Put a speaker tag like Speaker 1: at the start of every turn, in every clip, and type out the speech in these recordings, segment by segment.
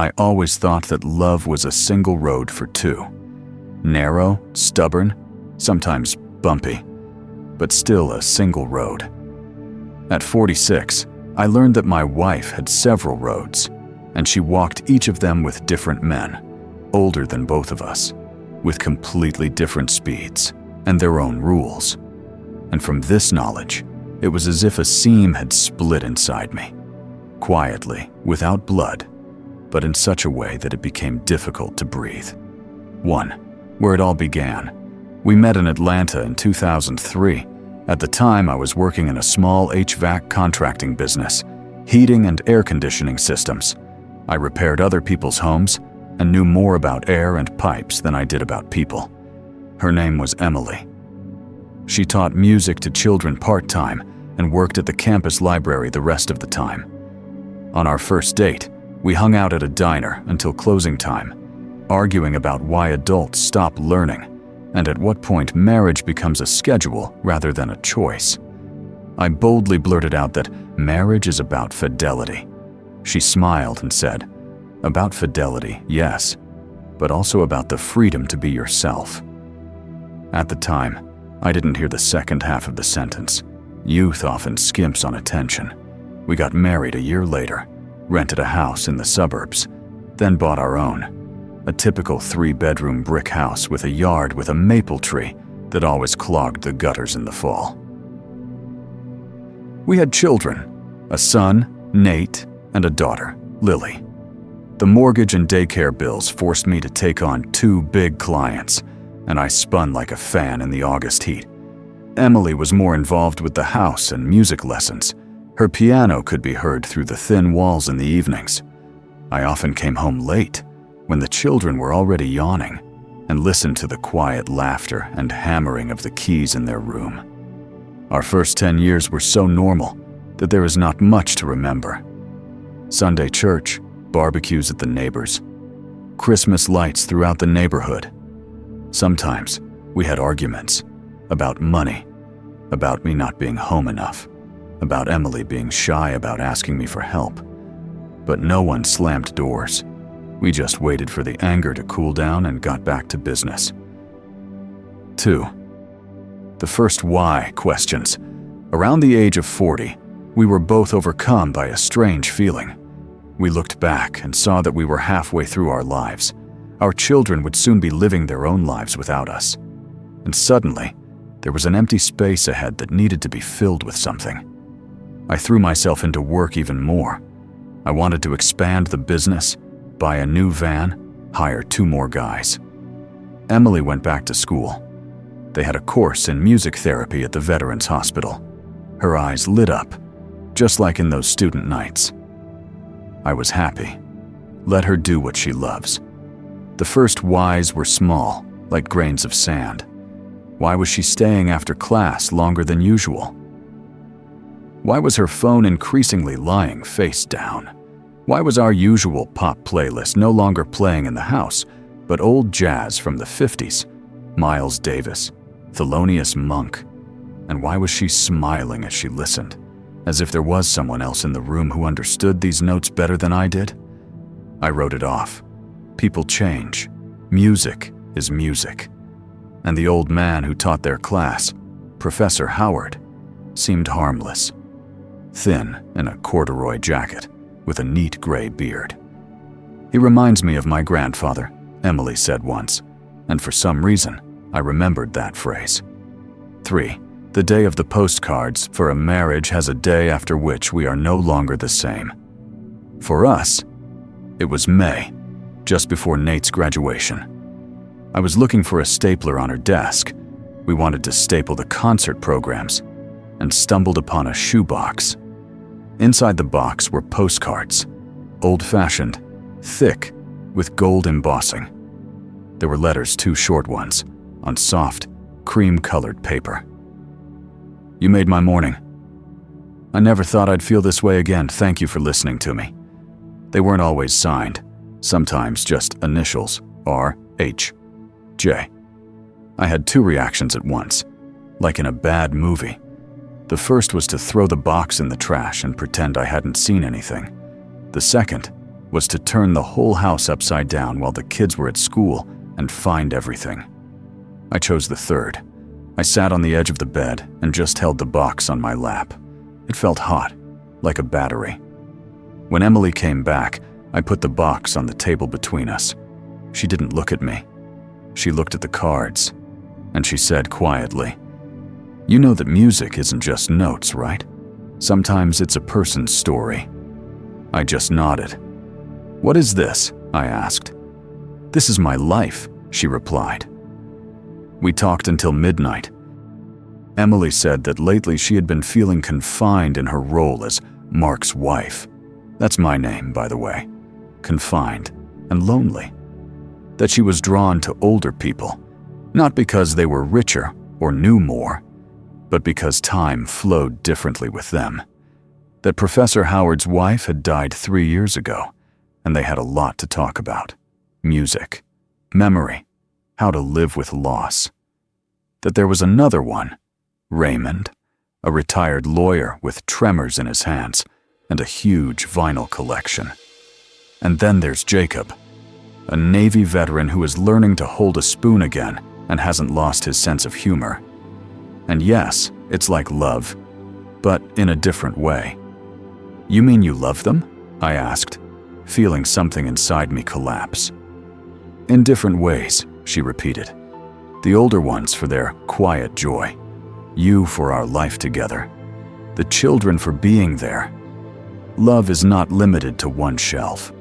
Speaker 1: I always thought that love was a single road for two. Narrow, stubborn, sometimes bumpy, but still a single road. At 46, I learned that my wife had several roads, and she walked each of them with different men, older than both of us, with completely different speeds and their own rules. And from this knowledge, it was as if a seam had split inside me, quietly, without blood, but in such a way that it became difficult to breathe. 1. Where it all began. We met in Atlanta in 2003. At the time, I was working in a small HVAC contracting business, heating and air conditioning systems. I repaired other people's homes and knew more about air and pipes than I did about people. Her name was Emily. She taught music to children part-time and worked at the campus library the rest of the time. On our first date, we hung out at a diner until closing time, arguing about why adults stop learning and at what point marriage becomes a schedule rather than a choice. I boldly blurted out that marriage is about fidelity. She smiled and said, "About fidelity, yes, but also about the freedom to be yourself." At the time, I didn't hear the second half of the sentence. Youth often skimps on attention. We got married a year later, rented a house in the suburbs, then bought our own. A typical 3-bedroom brick house with a yard with a maple tree that always clogged the gutters in the fall. We had children, a son, Nate, and a daughter, Lily. The mortgage and daycare bills forced me to take on 2 big clients, and I spun like a fan in the August heat. Emily was more involved with the house and music lessons. Her piano could be heard through the thin walls in the evenings. I often came home late, when the children were already yawning, and listened to the quiet laughter and hammering of the keys in their room. Our first 10 years were so normal that there is not much to remember. Sunday church, barbecues at the neighbors, Christmas lights throughout the neighborhood. Sometimes we had arguments about money, about me not being home enough, about Emily being shy about asking me for help. But no one slammed doors. We just waited for the anger to cool down and got back to business. 2. The first why questions. Around the age of 40, we were both overcome by a strange feeling. We looked back and saw that we were halfway through our lives. Our children would soon be living their own lives without us. And suddenly, there was an empty space ahead that needed to be filled with something. I threw myself into work even more. I wanted to expand the business, buy a new van, hire 2 more guys. Emily went back to school. They had a course in music therapy at the Veterans Hospital. Her eyes lit up, just like in those student nights. I was happy. Let her do what she loves. The first whys were small, like grains of sand. Why was she staying after class longer than usual? Why was her phone increasingly lying face down? Why was our usual pop playlist no longer playing in the house, but old jazz from the 50s, Miles Davis, Thelonious Monk? And why was she smiling as she listened, as if there was someone else in the room who understood these notes better than I did? I wrote it off. People change. Music is music. And the old man who taught their class, Professor Howard, seemed harmless. Thin in a corduroy jacket, with a neat gray beard. "He reminds me of my grandfather," Emily said once, and for some reason, I remembered that phrase. 3. The day of the postcards for a marriage has a day after which we are no longer the same. For us, it was May, just before Nate's graduation. I was looking for a stapler on her desk. We wanted to staple the concert programs, and stumbled upon a shoebox. Inside the box were postcards, old-fashioned, thick, with gold embossing. There were letters, 2 short ones, on soft, cream-colored paper. "You made my morning. I never thought I'd feel this way again. Thank you for listening to me." They weren't always signed, sometimes just initials, R, H, J. I had 2 reactions at once, like in a bad movie. The first was to throw the box in the trash and pretend I hadn't seen anything. The second was to turn the whole house upside down while the kids were at school and find everything. I chose the third. I sat on the edge of the bed and just held the box on my lap. It felt hot, like a battery. When Emily came back, I put the box on the table between us. She didn't look at me. She looked at the cards, and she said quietly, "You know that music isn't just notes, right? Sometimes it's a person's story." I just nodded. "What is this?" I asked. "This is my life," she replied. We talked until midnight. Emily said that lately she had been feeling confined in her role as Mark's wife. That's my name, by the way. Confined and lonely. That she was drawn to older people, not because they were richer or knew more, but because time flowed differently with them. That Professor Howard's wife had died 3 years ago, and they had a lot to talk about. Music, memory, how to live with loss. That there was another one, Raymond, a retired lawyer with tremors in his hands and a huge vinyl collection. And then there's Jacob, a Navy veteran who is learning to hold a spoon again and hasn't lost his sense of humor. And yes, it's like love, but in a different way. "You mean you love them?" I asked, feeling something inside me collapse. "In different ways," she repeated. "The older ones for their quiet joy. You for our life together. The children for being there. Love is not limited to one shelf."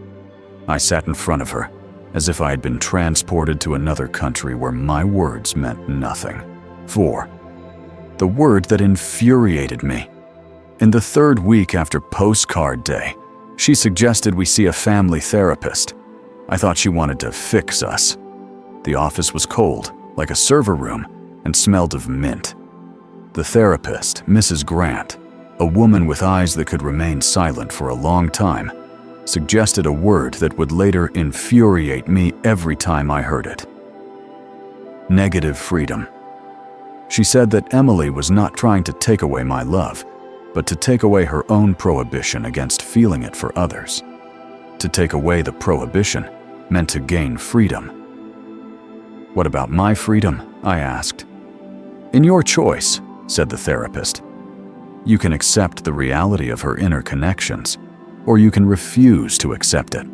Speaker 1: I sat in front of her, as if I had been transported to another country where my words meant nothing. 4. The word that infuriated me. In the 3rd week after postcard day, she suggested we see a family therapist. I thought she wanted to fix us. The office was cold, like a server room, and smelled of mint. The therapist, Mrs. Grant, a woman with eyes that could remain silent for a long time, suggested a word that would later infuriate me every time I heard it. Negative freedom. She said that Emily was not trying to take away my love, but to take away her own prohibition against feeling it for others. To take away the prohibition meant to gain freedom. "What about my freedom?" I asked. "In your choice," said the therapist. "You can accept the reality of her inner connections, or you can refuse to accept it.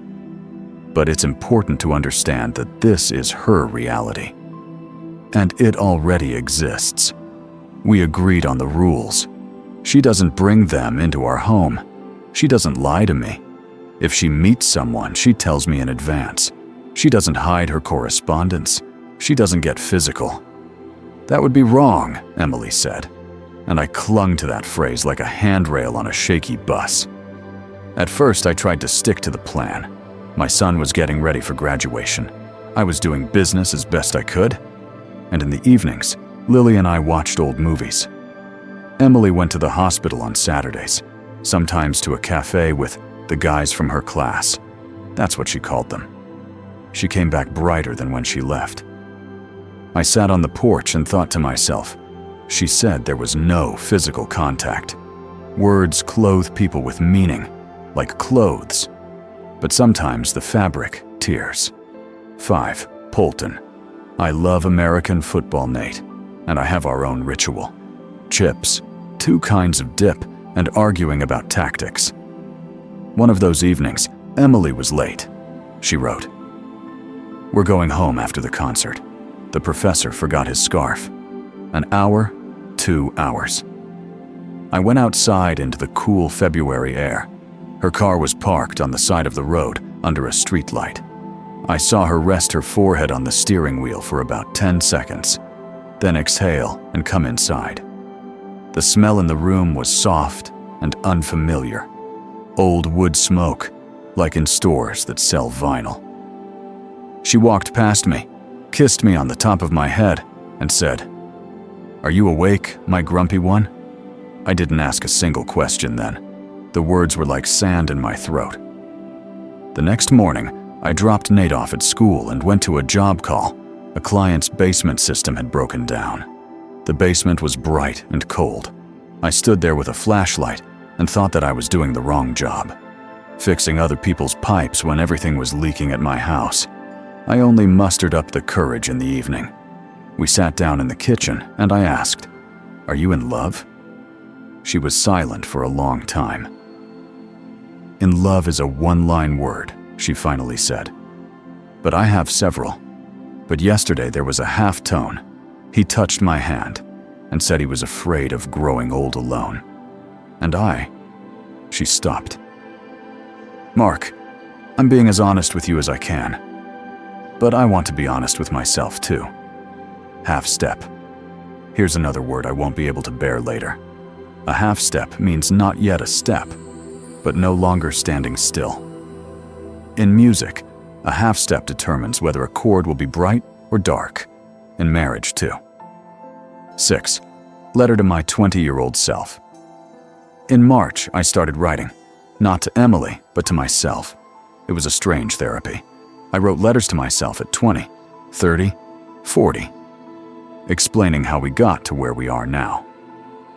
Speaker 1: But it's important to understand that this is her reality. And it already exists. We agreed on the rules. She doesn't bring them into our home. She doesn't lie to me. If she meets someone, she tells me in advance. She doesn't hide her correspondence. She doesn't get physical." "That would be wrong," Emily said, and I clung to that phrase like a handrail on a shaky bus. At first, I tried to stick to the plan. My son was getting ready for graduation. I was doing business as best I could. And in the evenings, Lily and I watched old movies. Emily went to the hospital on Saturdays, sometimes to a cafe with the guys from her class. That's what she called them. She came back brighter than when she left. I sat on the porch and thought to myself, she said there was no physical contact. Words clothe people with meaning, like clothes. But sometimes the fabric tears. 5. Polton. I love American football, Nate, and I have our own ritual. Chips, 2 kinds of dip, and arguing about tactics. One of those evenings, Emily was late. She wrote, "We're going home after the concert. The professor forgot his scarf. An hour, 2 hours." I went outside into the cool February air. Her car was parked on the side of the road under a streetlight. I saw her rest her forehead on the steering wheel for about 10 seconds, then exhale and come inside. The smell in the room was soft and unfamiliar. Old wood smoke, like in stores that sell vinyl. She walked past me, kissed me on the top of my head, and said, "Are you awake, my grumpy one?" I didn't ask a single question then. The words were like sand in my throat. The next morning, I dropped Nate off at school and went to a job call. A client's basement system had broken down. The basement was bright and cold. I stood there with a flashlight and thought that I was doing the wrong job. fixing other people's pipes when everything was leaking at my house. I only mustered up the courage in the evening. We sat down in the kitchen and I asked, "Are you in love?" She was silent for a long time. "In love is a one-line word," she finally said. "But I have several. But yesterday there was a half tone. He touched my hand and said he was afraid of growing old alone. And She stopped. "Mark, I'm being as honest with you as I can. But I want to be honest with myself too. Half step. Here's another word I won't be able to bear later. A half step means not yet a step, but no longer standing still. In music, a half step determines whether a chord will be bright or dark. In marriage too. 6. Letter to my 20-year-old self. In March, I started writing. Not to Emily, but to myself. It was a strange therapy. I wrote letters to myself at 20, 30, 40, explaining how we got to where we are now.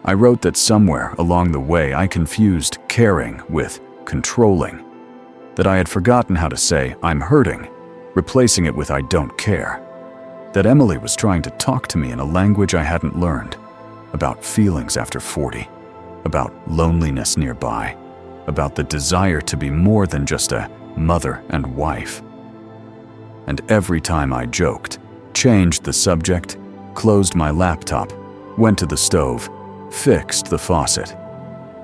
Speaker 1: I wrote that somewhere along the way I confused caring with controlling, that I had forgotten how to say "I'm hurting," replacing it with "I don't care," that Emily was trying to talk to me in a language I hadn't learned, about feelings after 40, about loneliness nearby, about the desire to be more than just a mother and wife. And every time I joked, changed the subject, closed my laptop, went to the stove, fixed the faucet,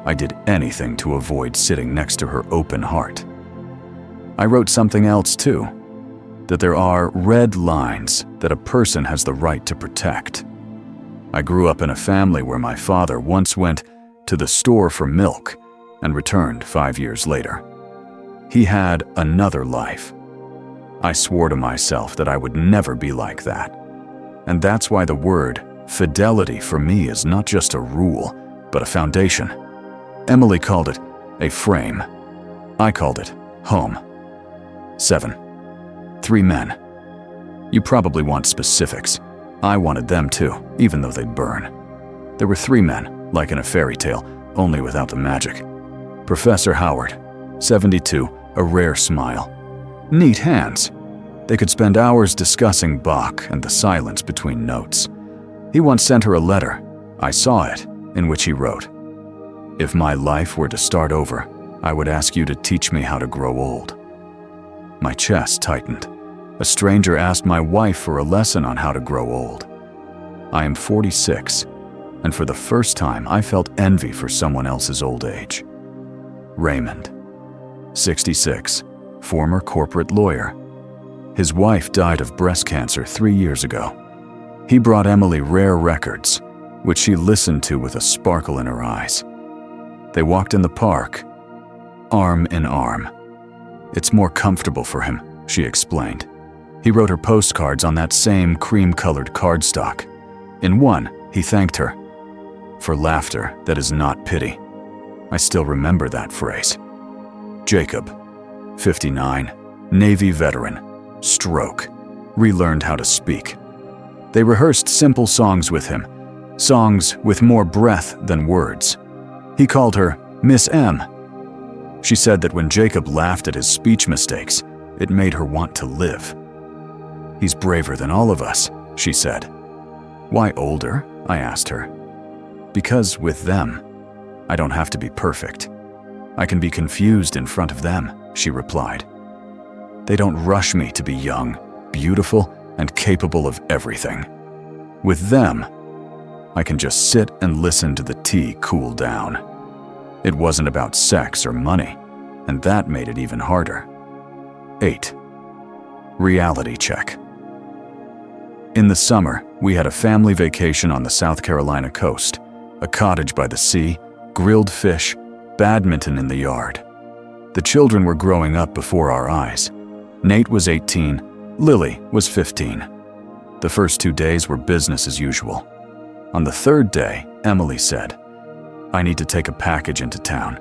Speaker 1: I did anything to avoid sitting next to her open heart. I wrote something else too, that there are red lines that a person has the right to protect. I grew up in a family where my father once went to the store for milk and returned 5 years later. He had another life. I swore to myself that I would never be like that. And that's why the word fidelity for me is not just a rule, but a foundation. Emily called it a frame. I called it home. 7. 3 men. You probably want specifics. I wanted them too, even though they'd burn. There were 3 men, like in a fairy tale, only without the magic. Professor Howard, 72, a rare smile. Neat hands. They could spend hours discussing Bach and the silence between notes. He once sent her a letter, I saw it, in which he wrote, "If my life were to start over, I would ask you to teach me how to grow old." My chest tightened. A stranger asked my wife for a lesson on how to grow old. I am 46, and for the first time I felt envy for someone else's old age. Raymond, 66, former corporate lawyer. His wife died of breast cancer 3 years ago. He brought Emily rare records, which she listened to with a sparkle in her eyes. They walked in the park, arm in arm. "It's more comfortable for him," she explained. He wrote her postcards on that same cream-colored cardstock. In one, he thanked her for laughter that is not pity. I still remember that phrase. Jacob, 59, Navy veteran, stroke, relearned how to speak. They rehearsed simple songs with him, songs with more breath than words. He called her Miss M. She said that when Jacob laughed at his speech mistakes, it made her want to live. "He's braver than all of us," she said. "Why older?" I asked her. "Because with them, I don't have to be perfect. I can be confused in front of them," she replied. "They don't rush me to be young, beautiful, and capable of everything. With them, I can just sit and listen to the tea cool down." It wasn't about sex or money, and that made it even harder. 8. Reality check. In the summer, we had a family vacation on the South Carolina coast, a cottage by the sea, grilled fish, badminton in the yard. The children were growing up before our eyes. Nate was 18, Lily was 15. The first 2 days were business as usual. On the 3rd day, Emily said, "I need to take a package into town."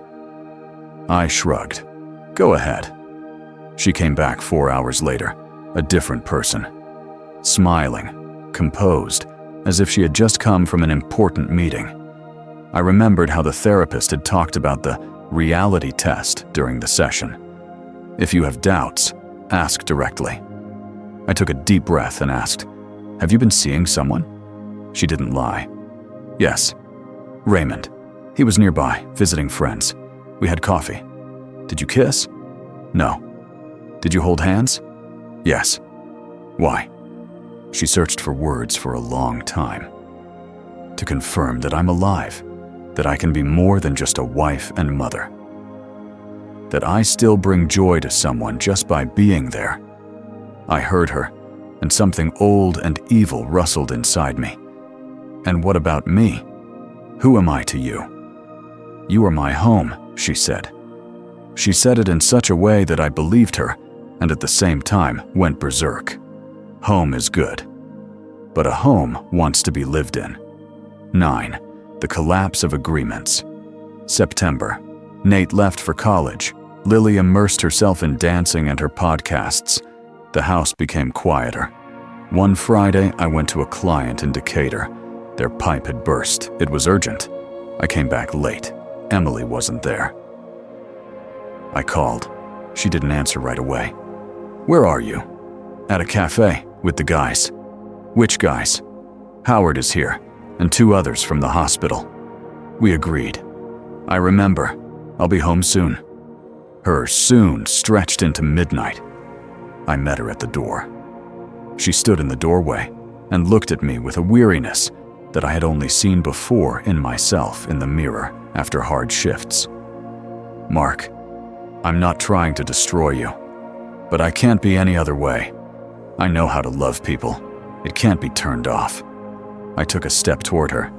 Speaker 1: I shrugged. "Go ahead." She came back 4 hours later, a different person. Smiling, composed, as if she had just come from an important meeting. I remembered how the therapist had talked about the reality test during the session. If you have doubts, ask directly. I took a deep breath and asked, "Have you been seeing someone?" She didn't lie. "Yes. Raymond. He was nearby, visiting friends. We had coffee." "Did you kiss?" "No." "Did you hold hands?" "Yes." "Why?" She searched for words for a long time. "To confirm that I'm alive, that I can be more than just a wife and mother. That I still bring joy to someone just by being there." I heard her, and something old and evil rustled inside me. "And what about me? Who am I to you?" "You are my home," she said. She said it in such a way that I believed her, and at the same time went berserk. Home is good, but a home wants to be lived in. 9. The collapse of agreements. September. Nate left for college. Lily immersed herself in dancing and her podcasts. The house became quieter. One Friday, I went to a client in Decatur. Their pipe had burst. It was urgent. I came back late. Emily wasn't there. I called. She didn't answer right away. "Where are you?" "At a cafe, with the guys." "Which guys?" "Howard is here, and 2 others from the hospital." We agreed. "I remember. I'll be home soon." Her soon stretched into midnight. I met her at the door. She stood in the doorway and looked at me with a weariness that I had only seen before in myself in the mirror after hard shifts. "Mark, I'm not trying to destroy you, but I can't be any other way. I know how to love people. It can't be turned off." I took a step toward her.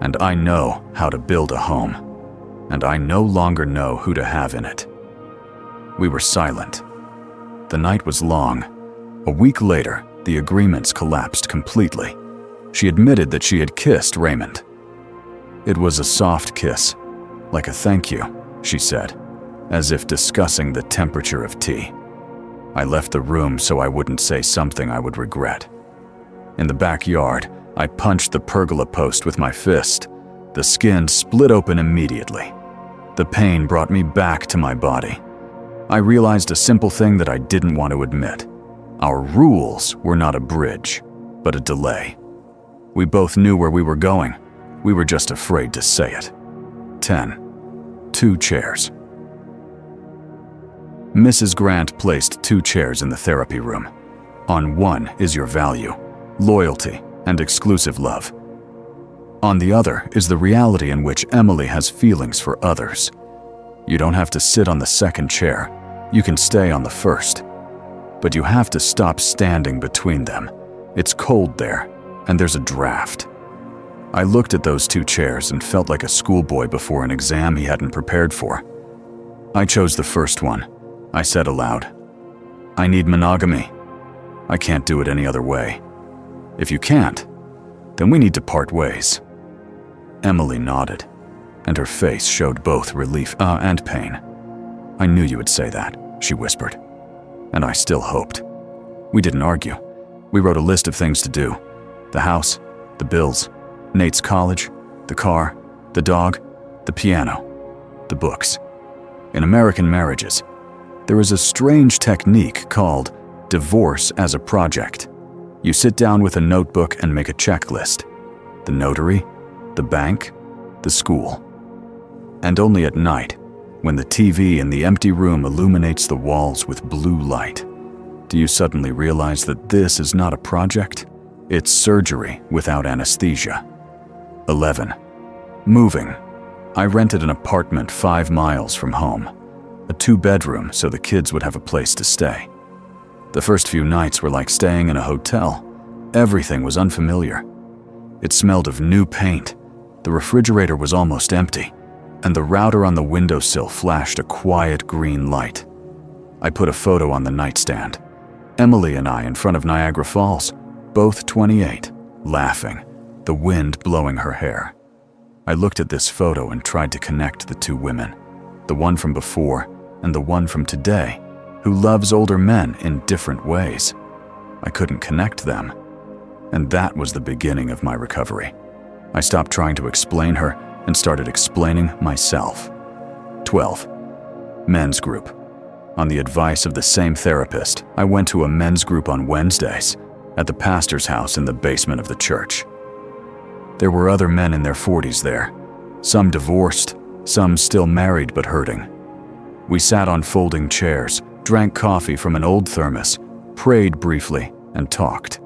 Speaker 1: "And I know how to build a home, and I no longer know who to have in it." We were silent. The night was long. A week later, the agreements collapsed completely. She admitted that she had kissed Raymond. "It was a soft kiss, like a thank you," she said, as if discussing the temperature of tea. I left the room so I wouldn't say something I would regret. In the backyard, I punched the pergola post with my fist. The skin split open immediately. The pain brought me back to my body. I realized a simple thing that I didn't want to admit. Our rules were not a bridge, but a delay. We both knew where we were going. We were just afraid to say it. 10. 2 chairs. Mrs. Grant placed 2 chairs in the therapy room. On one is your value, loyalty, and exclusive love. On the other is the reality in which Emily has feelings for others. You don't have to sit on the second chair. You can stay on the first. But you have to stop standing between them. It's cold there, and there's a draft. I looked at those 2 chairs and felt like a schoolboy before an exam he hadn't prepared for. I chose the first one. I said aloud, "I need monogamy. I can't do it any other way. If you can't, then we need to part ways." Emily nodded, and her face showed both relief and pain. "I knew you would say that," she whispered, and I still hoped. We didn't argue. We wrote a list of things to do: the house, the bills, Nate's college, the car, the dog, the piano, the books. In American marriages, there is a strange technique called divorce as a project. You sit down with a notebook and make a checklist: the notary, the bank, the school. And only at night, when the TV in the empty room illuminates the walls with blue light, do you suddenly realize that this is not a project? It's surgery without anesthesia. 11. Moving. I rented an apartment 5 miles from home, a 2-bedroom so the kids would have a place to stay. The first few nights were like staying in a hotel. Everything was unfamiliar. It smelled of new paint. The refrigerator was almost empty, and the router on the windowsill flashed a quiet green light. I put a photo on the nightstand. Emily and I in front of Niagara Falls, both 28, laughing, the wind blowing her hair. I looked at this photo and tried to connect the 2 women, the one from before and the one from today, who loves older men in different ways. I couldn't connect them, and that was the beginning of my recovery. I stopped trying to explain her and started explaining myself. 12. Men's group. On the advice of the same therapist, I went to a men's group on Wednesdays at the pastor's house in the basement of the church. There were other men in their 40s there, some divorced, some still married but hurting. We sat on folding chairs, drank coffee from an old thermos, prayed briefly, and talked.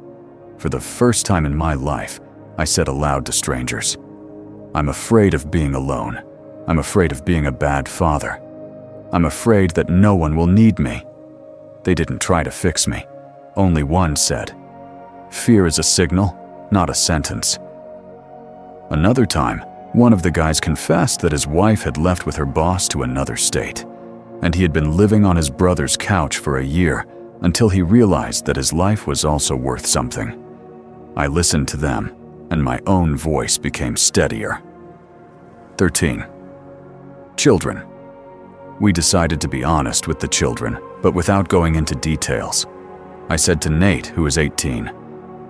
Speaker 1: For the first time in my life, I said aloud to strangers, "I'm afraid of being alone. I'm afraid of being a bad father. I'm afraid that no one will need me." They didn't try to fix me. Only one said, "Fear is a signal, not a sentence." Another time, one of the guys confessed that his wife had left with her boss to another state, and he had been living on his brother's couch for a year until he realized that his life was also worth something. I listened to them, and my own voice became steadier. 13. Children. We decided to be honest with the children, but without going into details. I said to Nate, who is 18,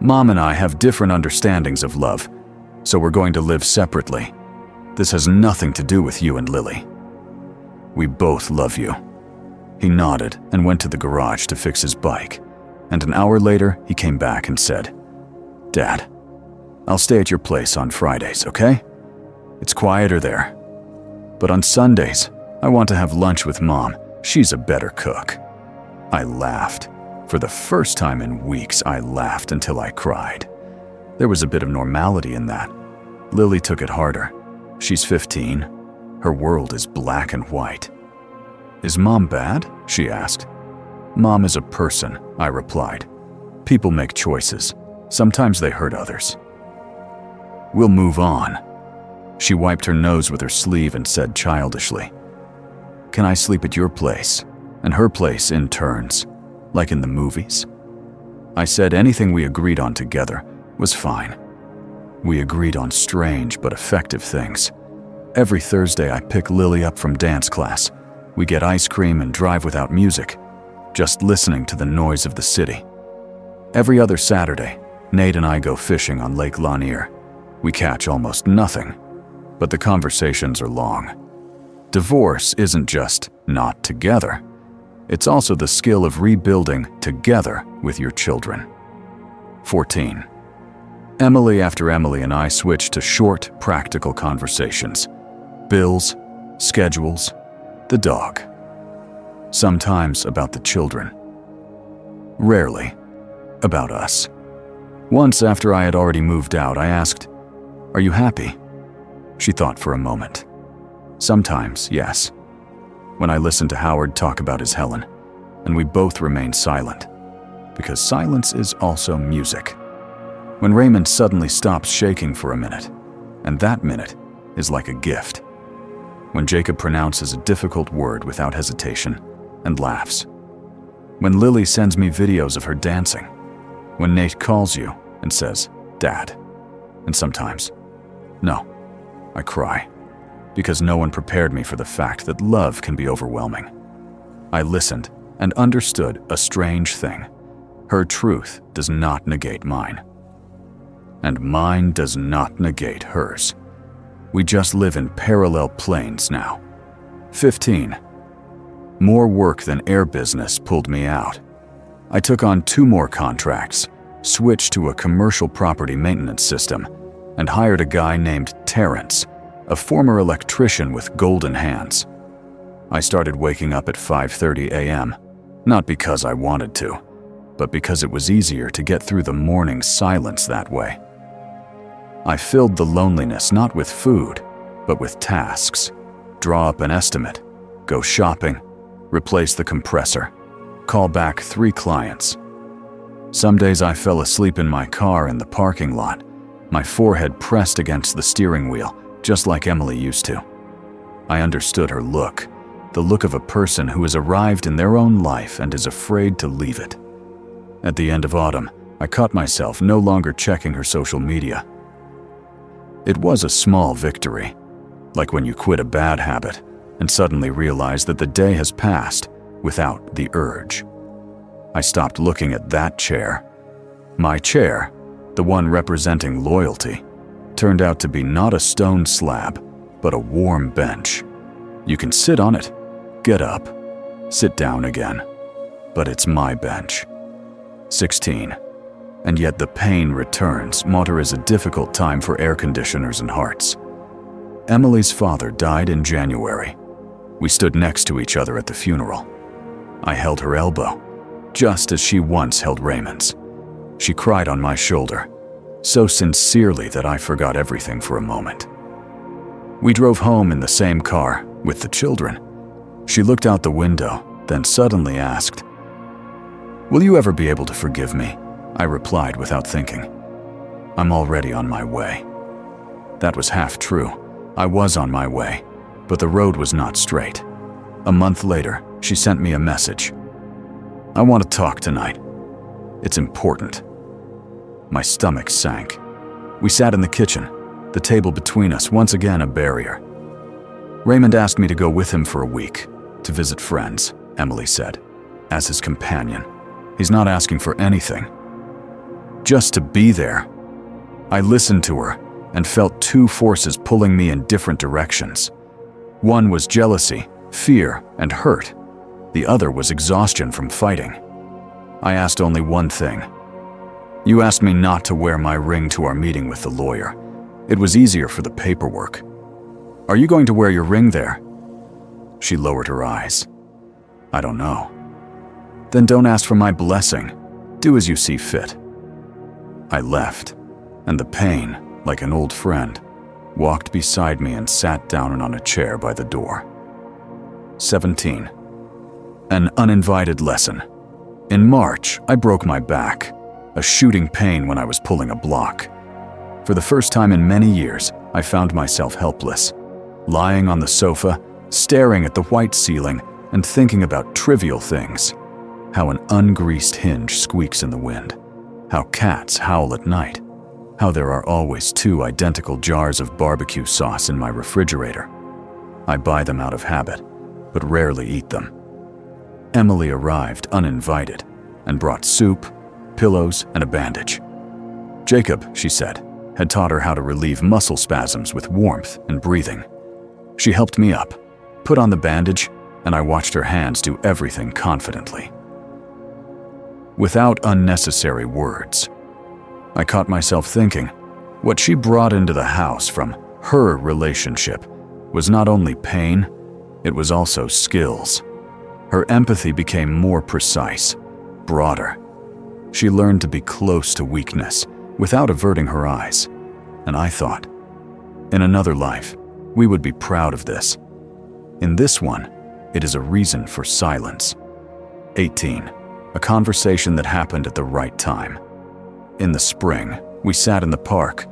Speaker 1: "Mom and I have different understandings of love, so we're going to live separately. This has nothing to do with you and Lily. We both love you." He nodded and went to the garage to fix his bike, and an hour later he came back and said, "Dad, I'll stay at your place on Fridays, okay? It's quieter there. But on Sundays, I want to have lunch with Mom. She's a better cook." I laughed. For the first time in weeks, I laughed until I cried. There was a bit of normality in that. Lily took it harder. She's 15. Her world is black and white. "Is Mom bad?" she asked. "Mom is a person," I replied. "People make choices. Sometimes they hurt others." "We'll move on." She wiped her nose with her sleeve and said childishly, "Can I sleep at your place and her place in turns, like in the movies?" I said anything we agreed on together was fine. We agreed on strange but effective things. Every Thursday I pick Lily up from dance class. We get ice cream and drive without music, just listening to the noise of the city. Every other Saturday, Nate and I go fishing on Lake Lanier. We catch almost nothing, but the conversations are long. Divorce isn't just not together. It's also the skill of rebuilding together with your children. 14. Emily after Emily and I switched to short, practical conversations. Bills, schedules, the dog. Sometimes about the children. Rarely about us. Once after I had already moved out, I asked, "Are you happy?" She thought for a moment. Sometimes, yes. When I listened to Howard talk about his Helen, and we both remained silent, because silence is also music. When Raymond suddenly stops shaking for a minute, and that minute is like a gift. When Jacob pronounces a difficult word without hesitation and laughs. When Lily sends me videos of her dancing. When Nate calls you and says, "Dad." And sometimes, no, I cry, because no one prepared me for the fact that love can be overwhelming. I listened and understood a strange thing. Her truth does not negate mine. And mine does not negate hers. We just live in parallel planes now. 15. More work than air business pulled me out. I took on 2 more contracts, switched to a commercial property maintenance system, and hired a guy named Terrence, a former electrician with golden hands. I started waking up at 5:30 a.m., not because I wanted to, but because it was easier to get through the morning silence that way. I filled the loneliness not with food, but with tasks. Draw up an estimate, go shopping, replace the compressor, call back 3 clients. Some days I fell asleep in my car in the parking lot, my forehead pressed against the steering wheel, just like Emily used to. I understood her look, the look of a person who has arrived in their own life and is afraid to leave it. At the end of autumn, I caught myself no longer checking her social media. It was a small victory, like when you quit a bad habit and suddenly realize that the day has passed without the urge. I stopped looking at that chair. My chair, the one representing loyalty, turned out to be not a stone slab, but a warm bench. You can sit on it, get up, sit down again. But it's my bench. 16. And yet the pain returns. Mater is a difficult time for air conditioners and hearts. Emily's father died in January. We stood next to each other at the funeral. I held her elbow, just as she once held Raymond's. She cried on my shoulder, so sincerely that I forgot everything for a moment. We drove home in the same car, with the children. She looked out the window, then suddenly asked, "Will you ever be able to forgive me?" I replied without thinking. "I'm already on my way." That was half true. I was on my way, but the road was not straight. A month later, she sent me a message. "I want to talk tonight. It's important." My stomach sank. We sat in the kitchen, the table between us once again a barrier. "Raymond asked me to go with him for a week, to visit friends," Emily said, "as his companion. He's not asking for anything. Just to be there." I listened to her and felt two forces pulling me in different directions. One was jealousy, fear, and hurt. The other was exhaustion from fighting. I asked only one thing. "You asked me not to wear my ring to our meeting with the lawyer. It was easier for the paperwork. Are you going to wear your ring there?" She lowered her eyes. "I don't know." "Then don't ask for my blessing. Do as you see fit." I left, and the pain, like an old friend, walked beside me and sat down on a chair by the door. 17. An uninvited lesson. In March, I broke my back, a shooting pain when I was pulling a block. For the first time in many years, I found myself helpless, lying on the sofa, staring at the white ceiling and thinking about trivial things. How an ungreased hinge squeaks in the wind. How cats howl at night. How there are always two identical jars of barbecue sauce in my refrigerator. I buy them out of habit, but rarely eat them. Emily arrived uninvited and brought soup, pillows, and a bandage. Jacob, she said, had taught her how to relieve muscle spasms with warmth and breathing. She helped me up, put on the bandage, and I watched her hands do everything confidently. Without unnecessary words, I caught myself thinking, what she brought into the house from her relationship was not only pain, it was also skills. Her empathy became more precise, broader. She learned to be close to weakness without averting her eyes. And I thought, in another life, we would be proud of this. In this one, it is a reason for silence. 18. A conversation that happened at the right time. In the spring, we sat in the park,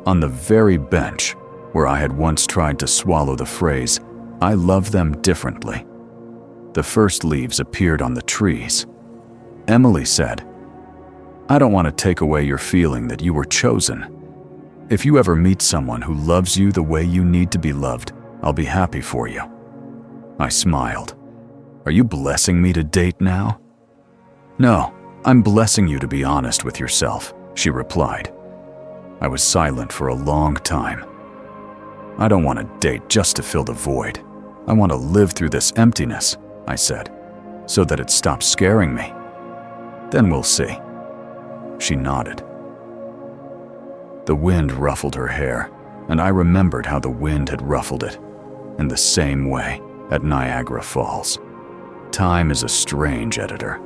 Speaker 1: on the very bench where I had once tried to swallow the phrase, "I love them differently." The first leaves appeared on the trees. Emily said, "I don't want to take away your feeling that you were chosen. If you ever meet someone who loves you the way you need to be loved, I'll be happy for you." I smiled. "Are you blessing me to date now?" "No, I'm blessing you to be honest with yourself," she replied. I was silent for a long time. "I don't want to date just to fill the void. I want to live through this emptiness," I said, "so that it stops scaring me. Then we'll see." She nodded. The wind ruffled her hair, and I remembered how the wind had ruffled it, in the same way at Niagara Falls. Time is a strange editor.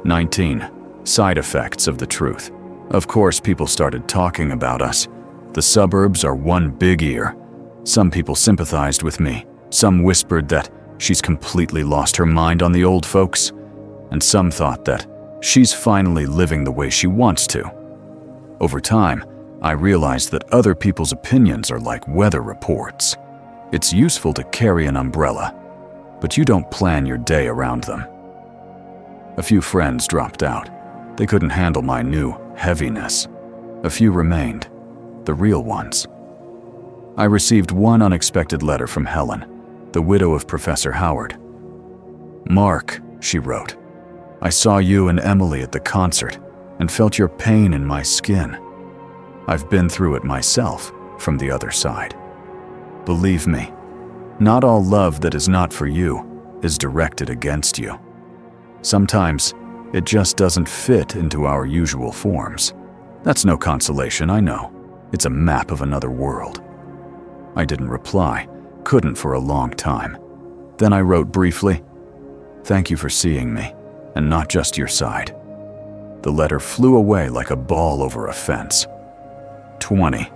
Speaker 1: 19. Side effects of the truth. Of course, people started talking about us. The suburbs are one big ear. Some people sympathized with me. Some whispered that she's completely lost her mind on the old folks. And some thought that she's finally living the way she wants to. Over time, I realized that other people's opinions are like weather reports. It's useful to carry an umbrella, but you don't plan your day around them. A few friends dropped out. They couldn't handle my new heaviness. A few remained, the real ones. I received one unexpected letter from Helen, the widow of Professor Howard. "Mark," she wrote, "I saw you and Emily at the concert and felt your pain in my skin. I've been through it myself from the other side. Believe me, Not all love that is not for you is directed against you. Sometimes it just doesn't fit into our usual forms. That's no consolation, I know. It's a map of another world. I didn't reply, couldn't for a long time. Then I wrote briefly, "Thank you for seeing me, and not just your side." The letter flew away like a ball over a fence. 20.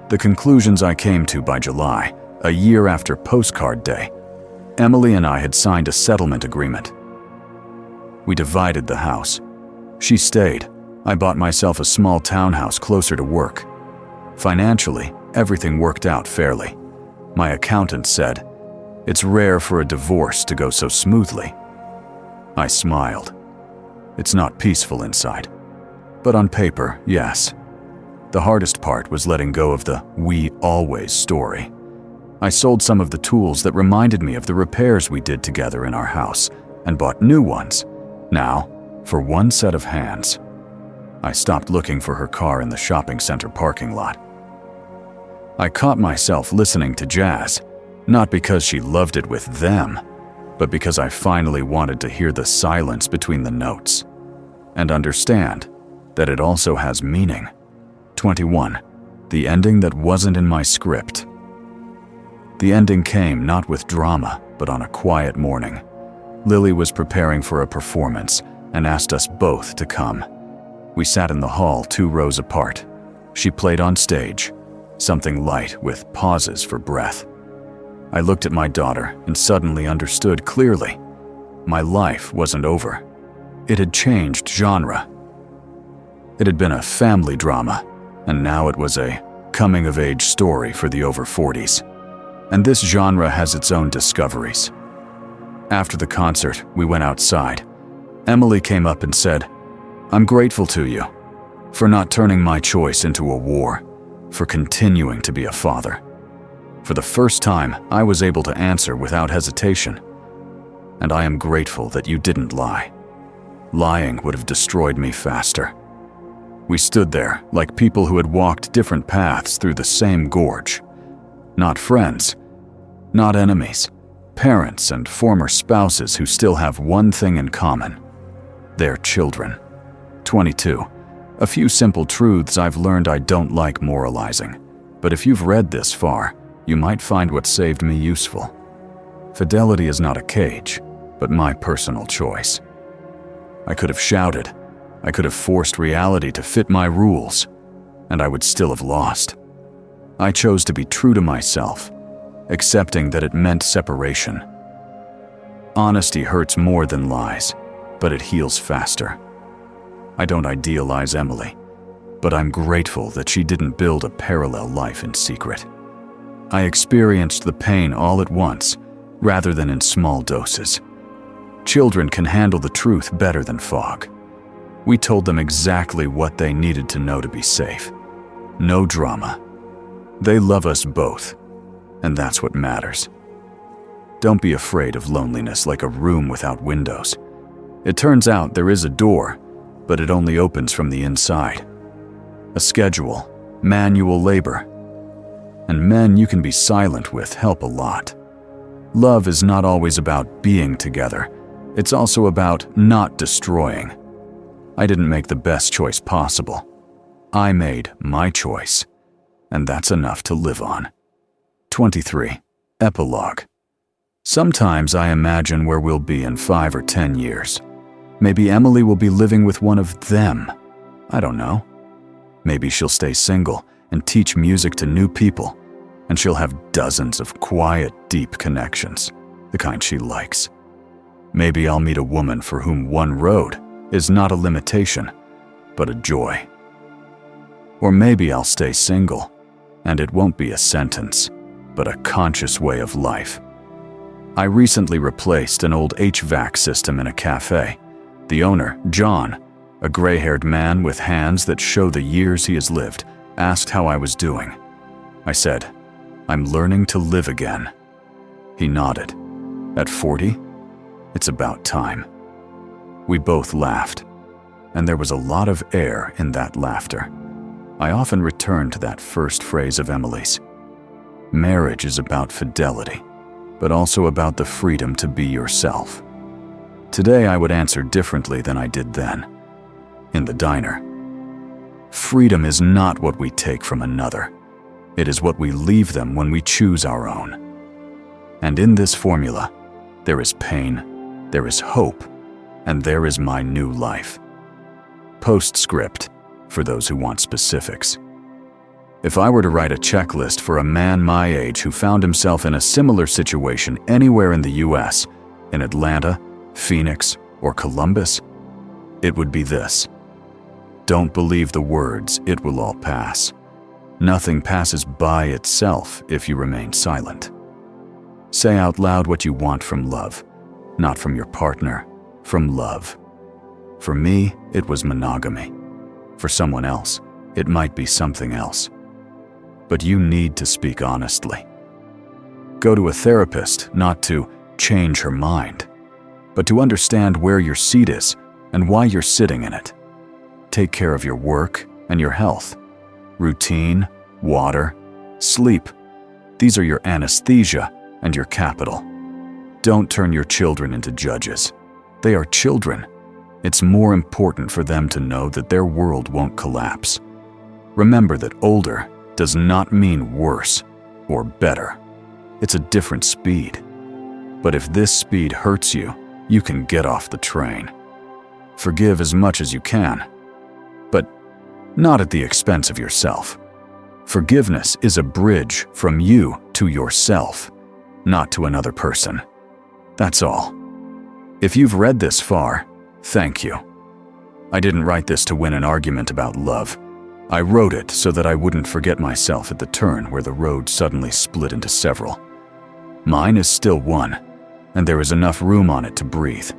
Speaker 1: The conclusions I came to by July, a year after postcard day. Emily and I had signed a settlement agreement. We divided the house. She stayed. I bought myself a small townhouse closer to work. Financially, everything worked out fairly. My accountant said, "It's rare for a divorce to go so smoothly." I smiled. It's not peaceful inside. But on paper, yes. The hardest part was letting go of the "we always" story. I sold some of the tools that reminded me of the repairs we did together in our house and bought new ones. Now, for one set of hands. I stopped looking for her car in the shopping center parking lot. I caught myself listening to jazz, not because she loved it with them, but because I finally wanted to hear the silence between the notes and understand that it also has meaning. 21. The ending that wasn't in my script. The ending came not with drama, but on a quiet morning. Lily was preparing for a performance and asked us both to come. We sat in the hall 2 rows apart. She played on stage, something light with pauses for breath. I looked at my daughter and suddenly understood clearly. My life wasn't over. It had changed genre. It had been a family drama, and now it was a coming-of-age story for the over 40s. And this genre has its own discoveries. After the concert, we went outside. Emily came up and said, "I'm grateful to you for not turning my choice into a war, for continuing to be a father." For the first time, I was able to answer without hesitation. "And I am grateful that you didn't lie. Lying would have destroyed me faster." We stood there like people who had walked different paths through the same gorge. Not friends, not enemies, parents and former spouses who still have one thing in common: their children. 22. A few simple truths I've learned. I don't like moralizing, but if you've read this far, you might find what saved me useful. Fidelity is not a cage, but my personal choice. I could have shouted. I could have forced reality to fit my rules, and I would still have lost. I chose to be true to myself, accepting that it meant separation. Honesty hurts more than lies, but it heals faster. I don't idealize Emily, but I'm grateful that she didn't build a parallel life in secret. I experienced the pain all at once, rather than in small doses. Children can handle the truth better than fog. We told them exactly what they needed to know to be safe. No drama. They love us both, and that's what matters. Don't be afraid of loneliness like a room without windows. It turns out there is a door, but it only opens from the inside. A schedule, manual labor. And men you can be silent with help a lot. Love is not always about being together. It's also about not destroying. I didn't make the best choice possible. I made my choice, and that's enough to live on. 23. Epilogue. Sometimes I imagine where we'll be in 5 or 10 years. Maybe Emily will be living with one of them. I don't know. Maybe she'll stay single and teach music to new people, and she'll have dozens of quiet, deep connections, the kind she likes. Maybe I'll meet a woman for whom one road is not a limitation, but a joy. Or maybe I'll stay single, and it won't be a sentence, but a conscious way of life. I recently replaced an old HVAC system in a cafe. The owner, John, a gray-haired man with hands that show the years he has lived, asked how I was doing. I said, "I'm learning to live again." He nodded. At 40? It's about time. We both laughed, and there was a lot of air in that laughter. I often return to that first phrase of Emily's. Marriage is about fidelity. but also about the freedom to be yourself. Today I would answer differently than I did then, in the diner. Freedom is not what we take from another. It is what we leave them when we choose our own. And in this formula, there is pain, there is hope, and there is my new life. Postscript, for those who want specifics. If I were to write a checklist for a man my age who found himself in a similar situation anywhere in the US, in Atlanta, Phoenix, or Columbus, it would be this. Don't believe the words, "It will all pass." Nothing passes by itself if you remain silent. Say out loud what you want from love, not from your partner, from love. For me, it was monogamy. For someone else, it might be something else. But you need to speak honestly. Go to a therapist not to change her mind, but to understand where your seat is and why you're sitting in it. Take care of your work and your health. Routine, water, sleep. These are your anesthesia and your capital. Don't turn your children into judges. They are children. It's more important for them to know that their world won't collapse. Remember that older does not mean worse or better. It's a different speed. But if this speed hurts you, you can get off the train. Forgive as much as you can, but not at the expense of yourself. Forgiveness is a bridge from you to yourself, not to another person. That's all. If you've read this far, thank you. I didn't write this to win an argument about love. I wrote it so that I wouldn't forget myself at the turn where the road suddenly split into several. Mine is still one, and there is enough room on it to breathe.